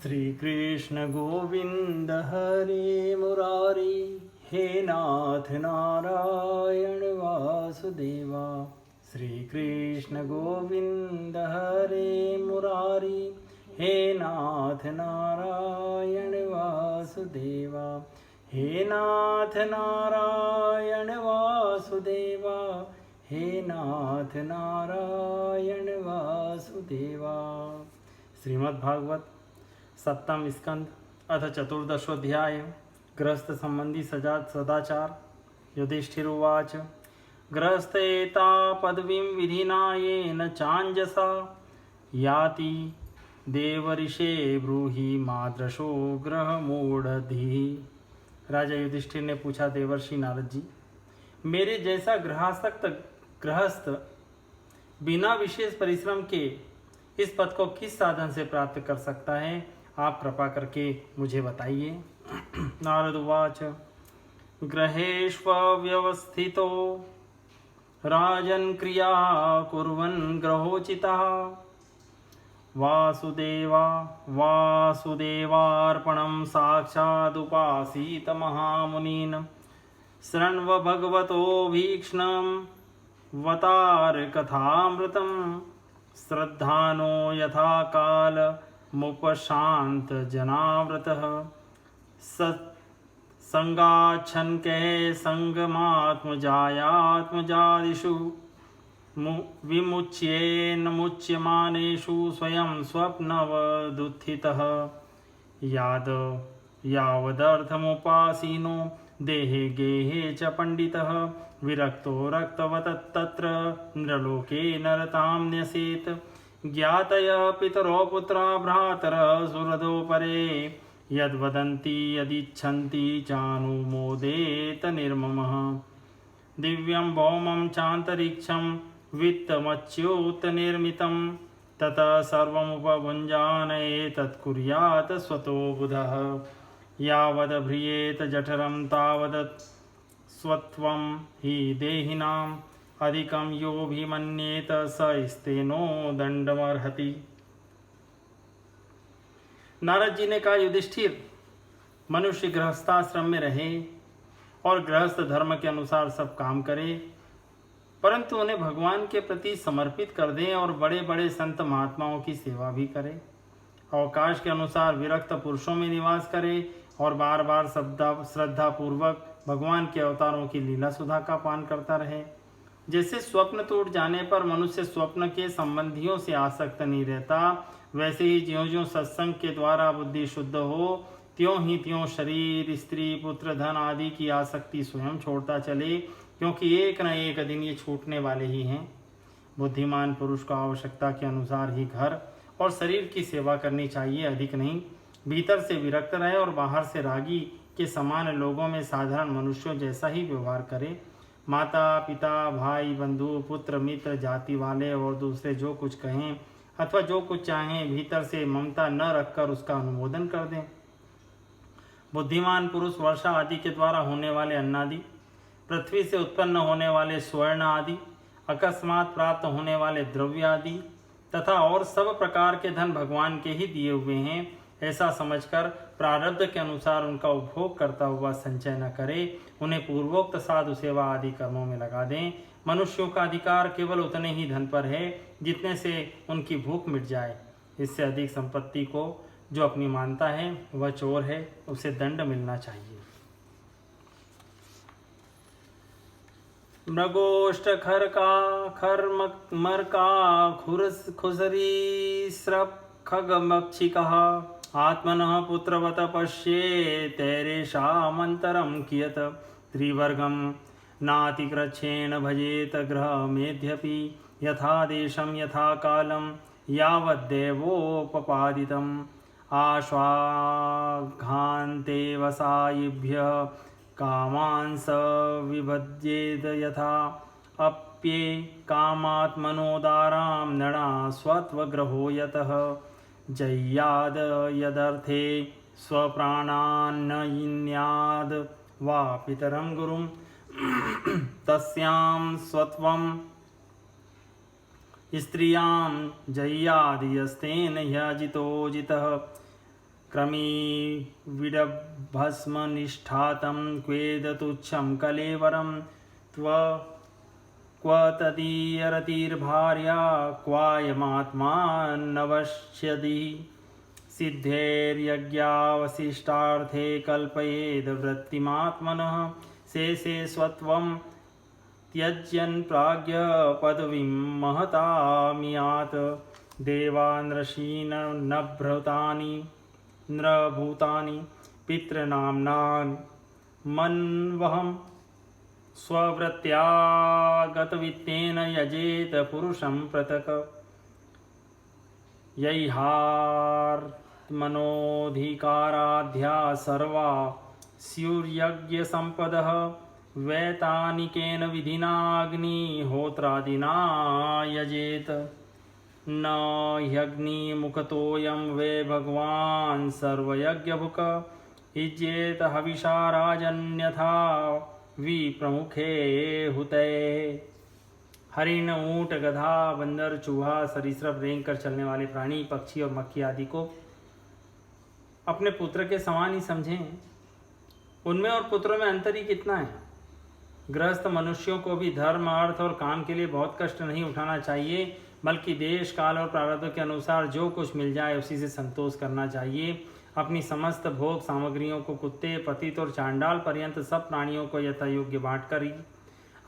श्री कृष्ण गोविंद हरे मुरारी, हे नाथ नारायण वासुदेवा। श्री कृष्ण गोविंद हरे मुरारी, हे नाथ नारायण वासुदेवा। हे नाथ नारायण वासुदेवा, हे नाथ नारायण वासुदेवा। श्रीमद्भागवत सप्तम स्कंद अथ चतुर्दशोऽध्याय। गृहस्थ संबंधी सदाचार। युधिष्ठिर उवाच। गृहस्थेता पदवीं विधिना येन चाञ्जसा याति देवऋषे ब्रूहि मादृशो ग्रहमूढ़धिः। राजा युधिष्ठिर ने पूछा, देवर्षि नारद जी, मेरे जैसा गृहस्थ बिना विशेष परिश्रम के इस पद को किस साधन से प्राप्त कर सकता है? आप कृपा करके मुझे बताइए। नारद उवाच। गृहेष्वस्थितो राजन् क्रिया कुर्वन् ग्रहोचितः वासुदेवार्पणं साक्षादुपासीत महामुनीन्। शृण्व भगवतो भीक्ष्णं वतारकथामृतं श्रद्धानो यथा काल मुपशांत जनाव्रतः। संगाच्छन् के संगमात्मजायात्मजादिषु विमुच्येन मुच्यमानेषु स्वयं स्वप्नवदुत्थितः। यावदर्थमुपासीनो देहे गेहे च पंडितः विरक्तो रक्तवत तत्र नृलोके नरतां न्यसेत्। ज्ञातय पितरो पुत्रा भ्रातरः सुहृदो परे यद्वदन्ति यदिच्छन्ति चानुमोदेत निर्ममः। दिव्यं भौमं चान्तरिक्षं वित्तमच्युत निर्मितं ततः सर्वमुपभुञ्जानये तत्कुर्यात् स्वतो बुधः। यावद् भ्रियेत जठरं तावद् स्वत्वं हि देहिनाम् अधिकं योऽभिमन्येत स स्तेनो दंडमर्हति। नारद जी ने कहा, युधिष्ठिर, मनुष्य गृहस्थाश्रम में रहे और गृहस्थ धर्म के अनुसार सब काम करे, परंतु उन्हें भगवान के प्रति समर्पित कर दें और बड़े बड़े संत महात्माओं की सेवा भी करे। अवकाश के अनुसार विरक्त पुरुषों में निवास करे और बार बार श्रद्धा पूर्वक भगवान के अवतारों की लीला सुधा का पान करता रहे। जैसे स्वप्न टूट जाने पर मनुष्य स्वप्न के संबंधियों से आसक्त नहीं रहता, वैसे ही ज्यों ज्यों सत्संग के द्वारा बुद्धि शुद्ध हो त्यों ही त्यों शरीर, स्त्री, पुत्र, धन आदि की आसक्ति स्वयं छोड़ता चले, क्योंकि एक न एक दिन ये छूटने वाले ही हैं। बुद्धिमान पुरुष को आवश्यकता के अनुसार ही घर और शरीर की सेवा करनी चाहिए, अधिक नहीं। भीतर से विरक्त रहे और बाहर से रागी के समान लोगों में साधारण मनुष्यों जैसा ही व्यवहार करे। माता पिता, भाई बंधु, पुत्र मित्र, जाति वाले और दूसरे जो कुछ कहें अथवा जो कुछ चाहें, भीतर से ममता न रखकर उसका अनुमोदन कर दें। बुद्धिमान पुरुष वर्षा आदि के द्वारा होने वाले अन्नादि, पृथ्वी से उत्पन्न होने वाले स्वर्ण आदि, अकस्मात प्राप्त होने वाले द्रव्य आदि तथा और सब प्रकार के धन भगवान के ही दिए हुए हैं, ऐसा समझकर प्रारब्ध के अनुसार उनका उपभोग करता हुआ संचय न करे, उन्हें पूर्वोक्त साधु सेवा आदि कर्मों में लगा दें। मनुष्यों का अधिकार केवल उतने ही धन पर है जितने से उनकी भूख मिट जाए। इससे अधिक संपत्ति को जो अपनी मानता है वह चोर है, उसे दंड मिलना चाहिए। मृगोष्ठ खरमर्का खुसरी स्रप खगमक्षिकः आत्मनः पुत्रवत पश्ये तैरेषामन्तरं कियत्। त्रिवर्गं नातिकृच्छेन भजेत गृहमेध्यपि यथा देशं यथा कालं यावद्देवोपपादितम्। आश्वाघान्ते वसायिभ्यः कामांस विभज्येत यथा अप्ये कामात्मनोदारां नृणा स्वत्वग्रहो यतः। जय्याद यदर्थे स्वप्राणान्नयिन्याद वा पितरं गुरुं तस्यां स्वत्वं स्त्रियां जय्यादि यस्तेन याजितो जितः क्रमी विडभस्म निष्ठातं क्वेद तुच्छं कलेवरं क्व तदीयरतिर्भार्या क्वायमात्मा नवश्यति सिद्धेर्यज्ञावशिष्टार्थे कल्पयेद वृत्तिमात्मनः शेषे स्वत्वं त्यज्यन् प्राज्ञ पदवीं महतामियात् देवानृषीन् नभूतानि पितृनाम्नान् मन्वहं स्ववृत्त्या गतवित्तेन यजेत पुरुषं पृथक् यैहार्मनोऽधिकाराध्या सर्वा स्युर्यज्ञसम्पदः वैतानिकेन विधिनाग्निहोत्रादिना यजेत न ह्यग्निमुखतोऽयं वै भगवान् सर्वयज्ञभुक युज्येत हविषा राजन्यथा विप्रमुखे हुते। हरिण, ऊंट, गधा, बंदर, चूहा, सरीसृप, रेंग कर चलने वाले प्राणी, पक्षी और मक्खी आदि को अपने पुत्र के समान ही समझें। उनमें और पुत्रों में अंतर ही कितना है। गृहस्थ मनुष्यों को भी धर्म, अर्थ और काम के लिए बहुत कष्ट नहीं उठाना चाहिए, बल्कि देश, काल और प्रारब्ध के अनुसार जो कुछ मिल जाए उसी से संतोष करना चाहिए। अपनी समस्त भोग सामग्रियों को कुत्ते, पतित और चांडाल पर्यंत सब प्राणियों को यथा योग्य बांटकर ही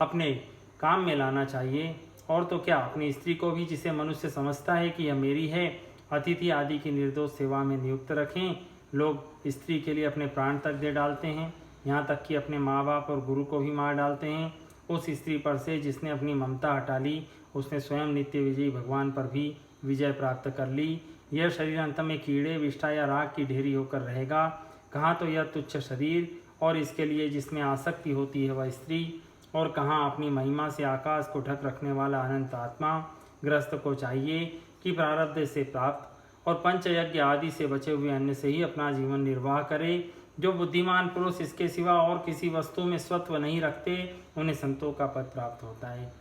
अपने काम में लाना चाहिए। और तो क्या, अपनी स्त्री को भी, जिसे मनुष्य समझता है कि यह मेरी है, अतिथि आदि की निर्दोष सेवा में नियुक्त रखें। लोग स्त्री के लिए अपने प्राण तक दे डालते हैं, यहाँ तक कि अपने माँ बाप और गुरु को भी मार डालते हैं। उस स्त्री पर से जिसने अपनी ममता हटा ली, उसने स्वयं नित्य विजयी भगवान पर भी विजय प्राप्त कर ली। यह शरीर अंत में कीड़े, विष्ठा या राख की ढेरी होकर रहेगा। कहाँ तो यह तुच्छ शरीर और इसके लिए जिसमें आसक्ति होती है वह स्त्री, और कहाँ अपनी महिमा से आकाश को ढक रखने वाला अनंत आत्मा। गृहस्थ को चाहिए कि प्रारब्ध से प्राप्त और पंचयज्ञ आदि से बचे हुए अन्न से ही अपना जीवन निर्वाह करे। जो बुद्धिमान पुरुष इसके सिवा और किसी वस्तु में स्वत्व नहीं रखते, उन्हें संतों का पद प्राप्त होता है।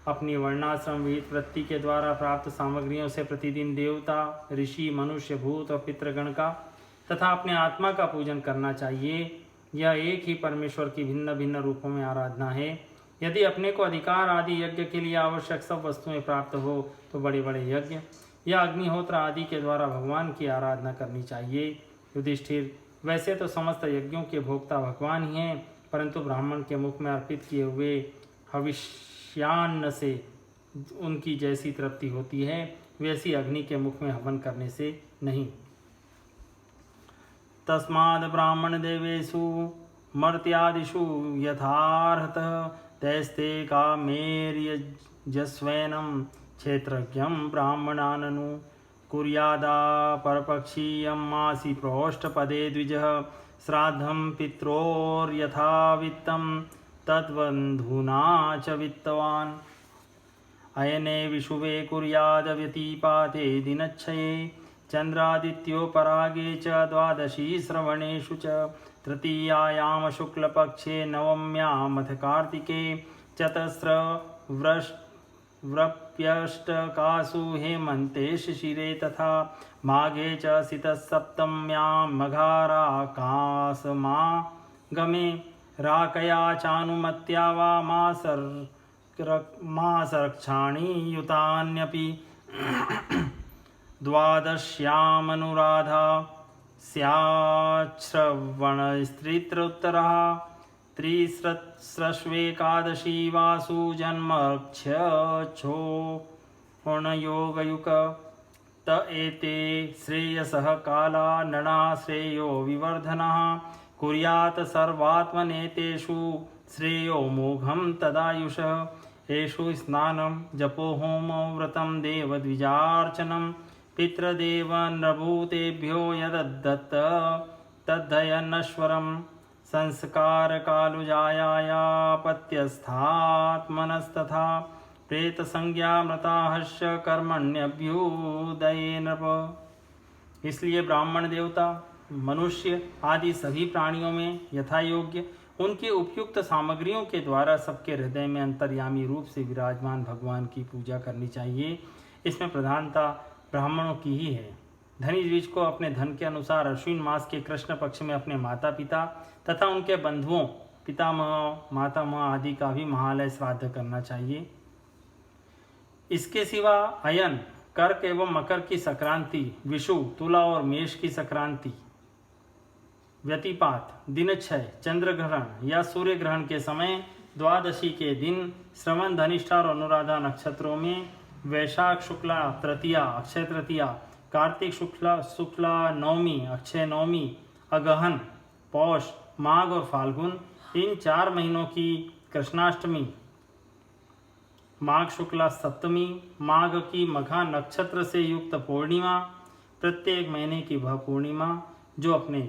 अपनी वर्णाश्रम विहित वृत्ति के द्वारा प्राप्त सामग्रियों से प्रतिदिन देवता, ऋषि, मनुष्य, भूत और पितृगण का तथा अपने आत्मा का पूजन करना चाहिए। यह एक ही परमेश्वर की भिन्न भिन्न रूपों में आराधना है। यदि अपने को अधिकार आदि यज्ञ के लिए आवश्यक सब वस्तुएं प्राप्त हो तो बड़े बड़े यज्ञ या अग्निहोत्र आदि के द्वारा भगवान की आराधना करनी चाहिए। युधिष्ठिर, वैसे तो समस्त यज्ञों के भोक्ता भगवान ही हैं, परंतु ब्राह्मण के मुख में अर्पित किए हुए हविष्यान्न से उनकी जैसी तृप्ति होती है, वैसी अग्नि के मुख में हवन करने से नहीं। तस्माद् ब्राह्मण देवेषु मर्त्यादिषु यथार्हतः तैस्ते कामेर्यजस्वैनं क्षेत्रज्ञं ब्राह्मणाननु कुर्यादा परपक्षीयं मासि प्रोष्ठपदे द्विजः श्राद्धं पित्रोर्यथा वित्तं तद्बन्धूना च वित्तवान् अयने विषुवे कुर्याद व्यतीपाते दिनच्छये चन्द्रादित्योपरागे च द्वादशी श्रवणेषु च तृतीयायां शुक्लपक्षे नवम्यामथ कार्तिके चतस्रवृप्यष्टकासु हेमन्ते शिशिरे तथा माघे च सितसप्तम्यां मघाराकाशमागमे राकया चानुमत्या वा मासरक्षाणि युतान्यपि द्वादश्यामनुराधा स्याच्छ्रवणस्त्रीत्रोत्तरः त्रिस्रस्वेकादशी वासु जन्मक्षोणयोगयुक त एते श्रेयसः काला नना श्रेयो विवर्धनः कुर्यात् सर्वात्मनेतेषु श्रेयो मोघं तदायुषः एषु स्नानं जपो होमो व्रतं देवद्विजार्चनं पितृदेव नभूतेभ्यो यददत्त तद्धयनश्वरं संस्कारकालुजायापत्यस्थात्मनस्तथा प्रेतसंज्ञामृताहस्य कर्मण्यभ्युदये नृप। इसलिए ब्राह्मण, देवता, मनुष्य आदि सभी प्राणियों में यथा योग्य उनकी उपयुक्त सामग्रियों के द्वारा सबके हृदय में अंतर्यामी रूप से विराजमान भगवान की पूजा करनी चाहिए। इसमें प्रधानता ब्राह्मणों की ही है। धनी द्विज को अपने धन के अनुसार अश्विन मास के कृष्ण पक्ष में अपने माता पिता तथा उनके बंधुओं पितामह मातामह आदि का भी महालय श्राद्ध करना चाहिए। इसके सिवा अयन कर्क एवं मकर की संक्रांति, विषु, तुला और मेष की संक्रांति, व्यतिपात, दिनक्षय, चंद्र ग्रहण या सूर्य ग्रहण के समय, द्वादशी के दिन, श्रवण, धनिष्ठा और अनुराधा नक्षत्रों में, वैशाख शुक्ला तृतीया अक्षय तृतीया, कार्तिक शुक्ला नवमी अक्षय नवमी, अगहन, पौष, माघ और फाल्गुन, इन 4 महीनों की कृष्णाष्टमी, माघ शुक्ला सप्तमी, माघ की मघा नक्षत्र से युक्त पूर्णिमा, प्रत्येक महीने की वह पूर्णिमा जो अपने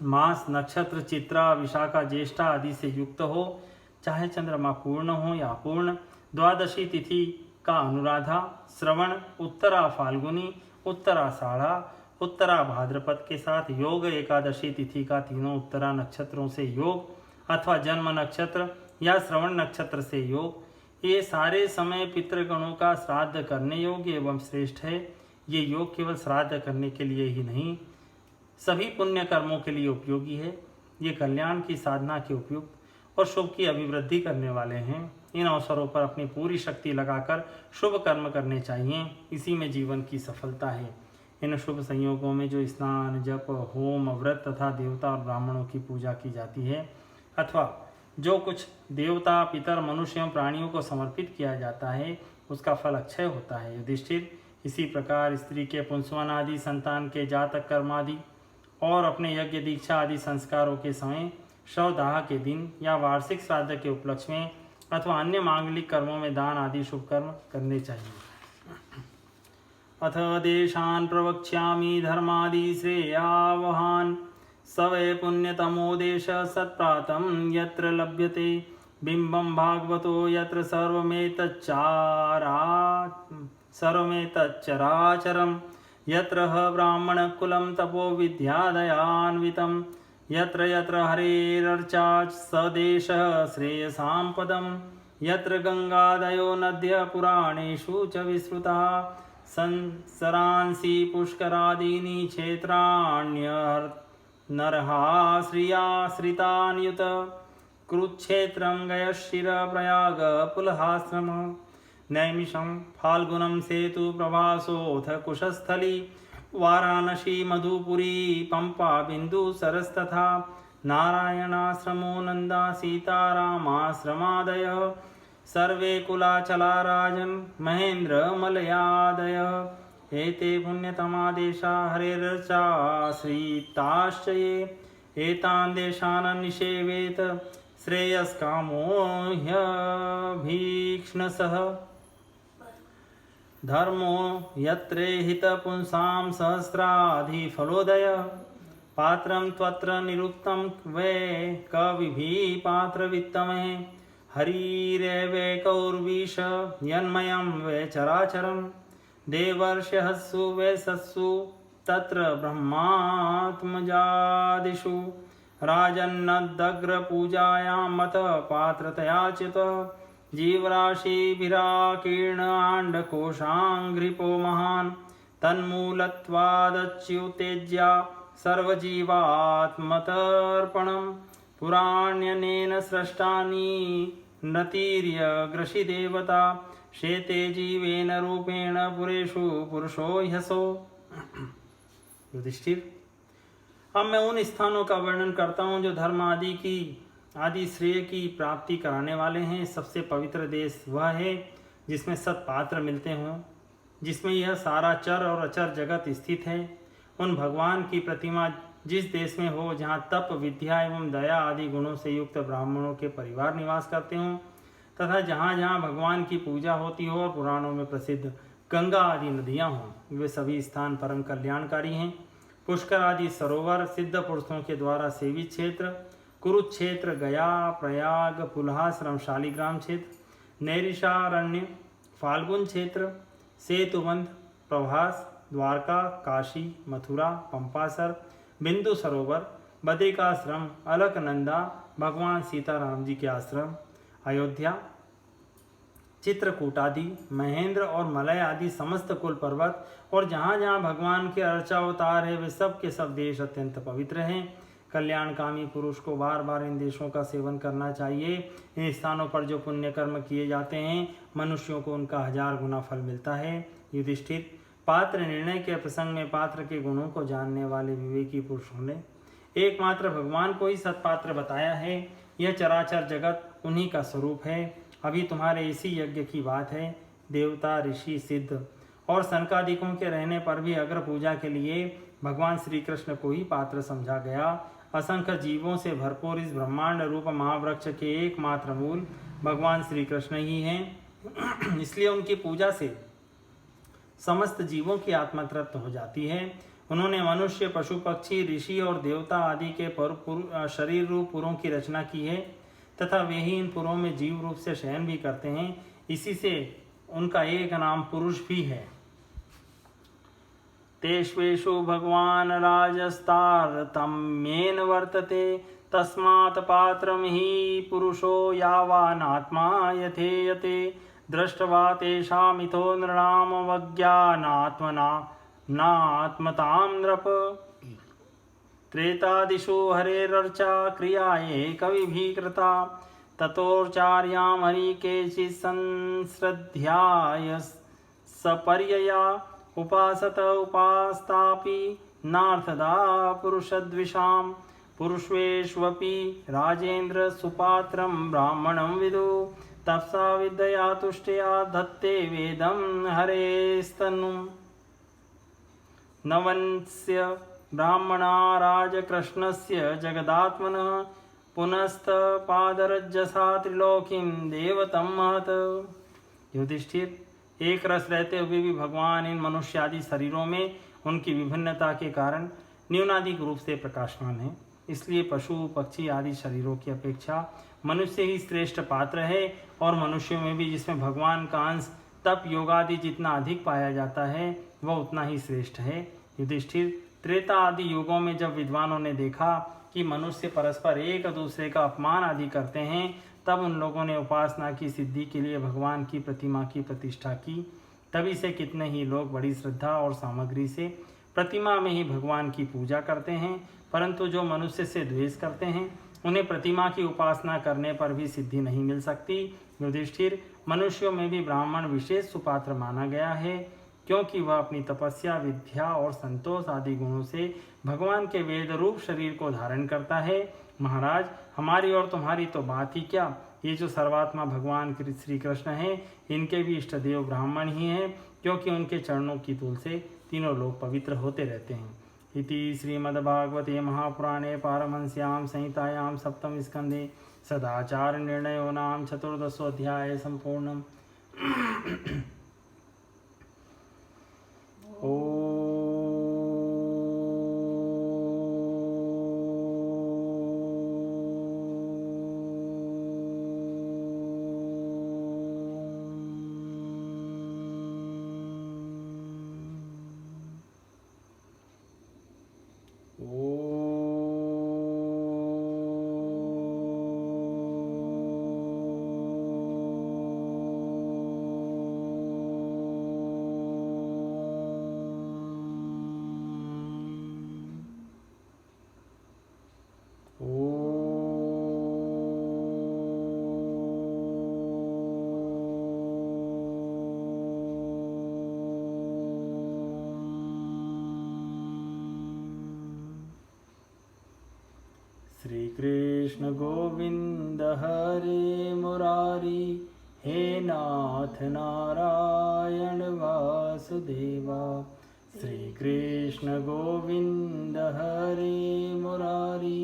मास नक्षत्र चित्रा विशाखा ज्येष्ठा आदि से युक्त हो, चाहे चंद्रमा पूर्ण हो या अपूर्ण, द्वादशी तिथि का अनुराधा, श्रवण, उत्तरा फाल्गुनी, उत्तरा साढ़ा, उत्तरा भाद्रपद के साथ योग, एकादशी तिथि का तीनों उत्तरा नक्षत्रों से योग अथवा जन्म नक्षत्र या श्रवण नक्षत्र से योग, ये सारे समय पितृगणों का श्राद्ध करने योग्य एवं श्रेष्ठ है। ये योग केवल श्राद्ध करने के लिए ही नहीं, सभी पुण्य कर्मों के लिए उपयोगी है। ये कल्याण की साधना के उपयुक्त और शुभ की अभिवृद्धि करने वाले हैं। इन अवसरों पर अपनी पूरी शक्ति लगाकर शुभ कर्म करने चाहिए, इसी में जीवन की सफलता है। इन शुभ संयोगों में जो स्नान, जप, होम, व्रत तथा देवता और ब्राह्मणों की पूजा की जाती है अथवा जो कुछ देवता, पितर, मनुष्य एवं प्राणियों को समर्पित किया जाता है, उसका फल अक्षय होता है। युधिष्ठिर, इसी प्रकार स्त्री के पुंसवन आदि, संतान के जातक कर्म आदि और अपने यज्ञ दीक्षा आदि संस्कारों के समय, शवदाह के दिन या वार्षिक श्राद्ध के उपलक्ष्य में अथवा अन्य मांगलिक कर्मों में दान आदि शुभ कर्म करने चाहिए। अथ देशान् प्रवक्ष्यामि धर्मादि श्रेयावहान्, स वै पुण्यतमो देश सत्प्रातं यत्र लभ्यते, बिम्बं भागवतो यत्र सर्वमेतच्चराचरं, यत्र ह ब्राह्मणकुलं तपो विद्यादयान्वितं, यत्र यत्र हरेरर्चा स देशः श्रेयसां पदं, यत्र गंगादयो नद्यः पुराणेषु च विश्रुताः, संसरांसि पुष्करादीनि क्षेत्राण्यर्नरहा श्रियाश्रितान्युत, कुरुक्षेत्रं गयशिरप्रयाग पुलहाश्रम, नैमिषं फाल्गुनं सेतु प्रभासोऽथ कुशस्थली, वाराणसी मधुपुरी पंपा बिंदु सरस्तथा, नारायणाश्रमो नंदा सीतारामाश्रमादयः, सर्वे कुलाचला राजन् महेन्द्र मलयादयः, एते पुण्यतमा देशा हरेरचाश्रिताश्च ये, एतान् देशान् निषेवेत श्रेयस्कामो ह्यभीक्ष्णसः, धर्मो यत्रेहित पुंसां सहस्राधिफलोदय, पात्रं त्वत्र निरुक्तं वै कविभिः पात्रवित्तमहे, हरिरेवैकौर्वीश यन्मयं वै चराचरं, देवर्षयःसु वै सत्सु तत्र ब्रह्मात्मजादिषु, राजन्नदग्रपूजायां मत पात्रतयाच्युत, जीवराशिभिराकीर्णाण्डकोशाङ्घ्रिपो महान्, तन्मूलत्वादच्युतेज्या सर्वजीवात्मतर्पणं, पुराण्यनेन सृष्टानि नतीर्यग्रशिदेवता, शेते जीवेन रूपेण पुरेषु पुरुषो ह्यसो। युधिष्ठिर, अब मैं उन स्थानों का वर्णन करता हूँ जो धर्म आदि श्रेय की प्राप्ति कराने वाले हैं। सबसे पवित्र देश वह है जिसमें सत्पात्र मिलते हों, जिसमें यह सारा चर और अचर जगत स्थित है। उन भगवान की प्रतिमा जिस देश में हो, जहाँ तप, विद्या एवं दया आदि गुणों से युक्त ब्राह्मणों के परिवार निवास करते हों, तथा जहाँ जहाँ भगवान की पूजा होती हो और पुराणों में प्रसिद्ध गंगा आदि नदियाँ हों, वे सभी स्थान परम कल्याणकारी हैं। पुष्कर आदि सरोवर, सिद्ध पुरुषों के द्वारा सेवित क्षेत्र, कुरुक्षेत्र, गया, प्रयाग, पुलहाश्रम, शालिग्राम क्षेत्र, नैरिषारण्य, फाल्गुन क्षेत्र, सेतुबंध, प्रभास, द्वारका, काशी, मथुरा, पंपासर, बिंदु सरोवर, बद्रिकाश्रम, अलकनंदा, भगवान सीताराम जी के आश्रम, अयोध्या, चित्रकूट आदि, महेंद्र और मलय आदि समस्त कुल पर्वत और जहाँ जहाँ भगवान के अर्चावतार है वे सब के सब देश अत्यंत पवित्र हैं। कल्याणकामी पुरुष को बार बार इन देशों का सेवन करना चाहिए। इन स्थानों पर जो पुण्य कर्म किए जाते हैं मनुष्यों को उनका 1000 गुना फल मिलता है। युधिष्ठिर, पात्र निर्णय के प्रसंग में पात्र के गुणों को जानने वाले विवेकी पुरुषों ने एकमात्र भगवान को ही सत्पात्र बताया है। यह चराचर जगत उन्हीं का स्वरूप है। अभी तुम्हारे इसी यज्ञ की बात है। देवता, ऋषि, सिद्ध और सनकादिकों के रहने पर भी अग्र पूजा के लिए भगवान श्री कृष्ण को ही पात्र समझा गया। असंख्य जीवों से भरपूर इस ब्रह्मांड रूप महावृक्ष के एकमात्र मूल भगवान श्री कृष्ण ही हैं। इसलिए उनकी पूजा से समस्त जीवों की आत्मा तृप्त हो जाती है। उन्होंने मनुष्य, पशु, पक्षी, ऋषि और देवता आदि के शरीर रूप पुरों की रचना की है तथा वे ही इन पुरों में जीव रूप से शयन भी करते हैं। इसी से उनका एक नाम पुरुष भी है। तेष्वेषु भगवान राजस्तारतम्येन वर्तते तस्मात् पात्रं हि पुरुषो यावानात्मा यथेयते दृष्ट्वा तेषामितो नृणामवज्ञानात्मना नात्मतां नृप। त्रेतादिषु हरेरर्चा क्रियाये कविभिः कृता ततोर्चार्यां हरि केचित् संश्रद्ध्याय सपर्यया उपासत उपास्तापि नार्थदा पुरुषद्विषां। पुरुषेष्वपि राजेन्द्र सुपात्रं ब्राह्मणं विदु तपसा विद्यया तुष्टया धत्ते वेदं हरेस्तनुम्। नवन्स्य ब्राह्मणा राजकृष्णस्य जगदात्मनः पुनस्तपादरज्जसा त्रिलोकीं देवतं महत्। युधिष्ठिर, एक रस रहते हुए भी भगवान इन मनुष्य आदि शरीरों में उनकी विभिन्नता के कारण न्यूनाधिक रूप से प्रकाशमान है। इसलिए पशु, पक्षी आदि शरीरों की अपेक्षा मनुष्य ही श्रेष्ठ पात्र है और मनुष्यों में भी जिसमें भगवान का अंश तप योगादि जितना अधिक पाया जाता है वह उतना ही श्रेष्ठ है। युधिष्ठिर, त्रेता आदि युगों में जब विद्वानों ने देखा कि मनुष्य परस्पर एक दूसरे का अपमान आदि करते हैं तब उन लोगों ने उपासना की सिद्धि के लिए भगवान की प्रतिमा की प्रतिष्ठा की। तभी से कितने ही लोग बड़ी श्रद्धा और सामग्री से प्रतिमा में ही भगवान की पूजा करते हैं, परंतु जो मनुष्य से द्वेष करते हैं उन्हें प्रतिमा की उपासना करने पर भी सिद्धि नहीं मिल सकती। युधिष्ठिर, मनुष्यों में भी ब्राह्मण विशेष सुपात्र माना गया है क्योंकि वह अपनी तपस्या, विद्या और संतोष आदि गुणों से भगवान के वेद रूप शरीर को धारण करता है। महाराज, हमारी और तुम्हारी तो बात ही क्या, ये जो सर्वात्मा भगवान श्री कृष्ण हैं इनके भी इष्ट देव ब्राह्मण ही हैं क्योंकि उनके चरणों की धूल से तीनों लोग पवित्र होते रहते हैं। इति श्रीमद्भागवते महापुराणे पारमहंस्यां संहितायां सप्तम स्कंदे सदाचार निर्णयो नाम चतुर्दशोऽध्याय संपूर्णम्। श्री कृष्ण गोविंद हरे मुरारी, हे नाथ नारायण वासुदेवा। श्री कृष्ण गोविंद हरे मुरारी,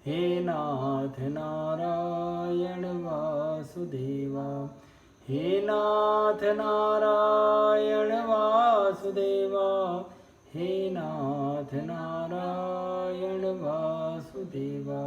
हे नाथ नारायण वासुदेवा। हे नाथ नारायण वासुदेवा, हे नाथ नारायण वासुदेवा।